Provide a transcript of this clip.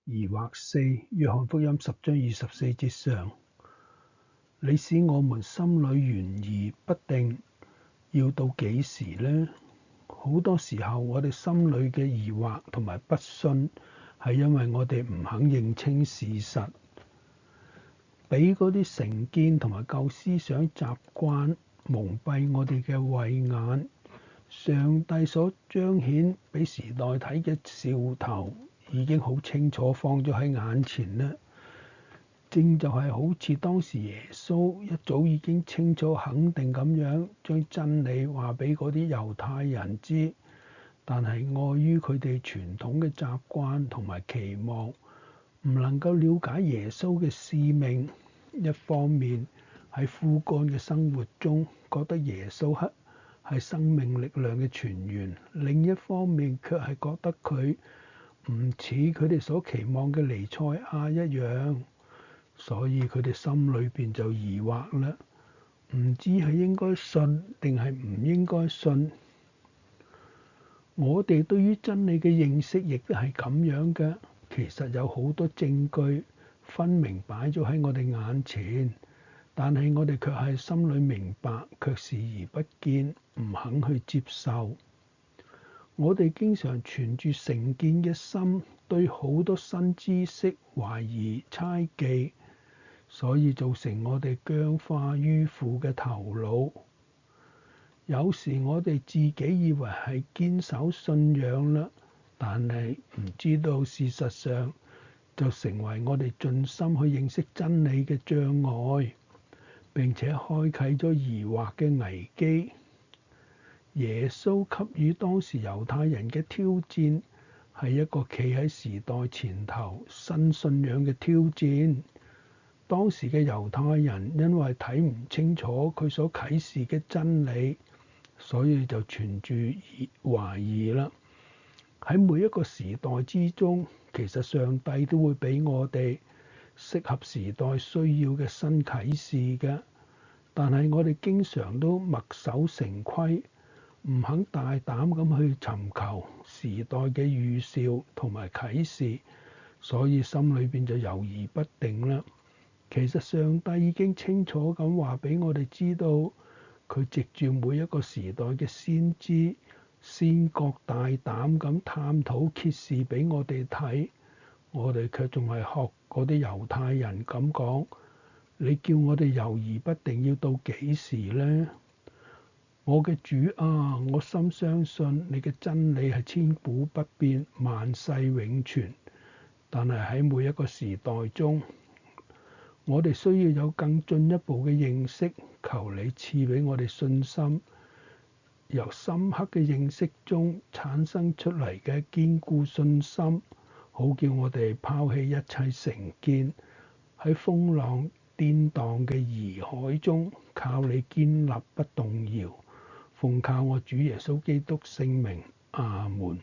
疑惑四，約翰福音10章24節上，你使我們心裏懸疑不定，要到幾時呢？好多時候我哋心裏嘅疑惑同埋不信，係因為我哋唔肯認清事實，俾嗰啲成見同埋舊思想習慣蒙蔽我哋嘅慧眼。上帝所彰顯俾時代睇嘅兆頭已經好清楚放咗喺眼前啦。正就係好似當時耶穌一早已經清楚肯定咁樣將真理話俾嗰啲猶太人知，但係礙於佢哋傳統嘅習慣同埋期望，唔能夠了解耶穌嘅使命。一方面喺枯乾嘅生活中覺得耶穌係生命力量嘅泉源，另一方面卻係覺得佢唔似佢哋所期望嘅彌賽亞一樣，所以佢哋心裏邊就疑惑啦，唔知係應該信定係唔應該信。我哋對於真理嘅認識亦都係咁樣嘅，其實有好多證據分明擺咗喺我哋眼前，但係我哋卻係心裏明白，卻視而不見，唔肯去接受。我哋經常存住成見嘅心，對好多新知識懷疑猜忌，所以造成我哋僵化迂腐嘅頭腦。有時我哋自己以為係堅守信仰啦，但係唔知道事實上就成為我哋盡心去認識真理嘅障礙，並且開啟咗疑惑嘅危機。耶穌給予當時猶太人嘅挑戰，係一個企喺時代前頭新信仰嘅挑戰。當時嘅猶太人因為睇唔清楚佢所啟示嘅真理，所以就存住懷疑啦。喺每一個時代之中，其實上帝都會俾我哋適合時代需要嘅新啟示嘅，但係我哋經常都墨守成規，唔肯大膽咁去尋求時代嘅預兆同埋啟示，所以心裏邊就猶豫不定啦。其實上帝已經清楚咁話俾我哋知道，佢藉住每一個時代嘅先知、先覺大膽咁探討揭示俾我哋睇，我哋卻仲係學嗰啲猶太人咁講，你叫我哋猶豫不定要到幾時呢？我嘅主啊，我深相信你嘅真理係千古不變、萬世永存，但係喺每一個時代中，我哋需要有更進一步嘅認識，求你賜俾我哋信心，由深刻嘅認識中產生出嚟嘅堅固信心，好叫我哋拋棄一切成見，喺風浪顛蕩嘅疑海中靠你堅立不動搖。奉靠我主耶穌基督聖名，阿門。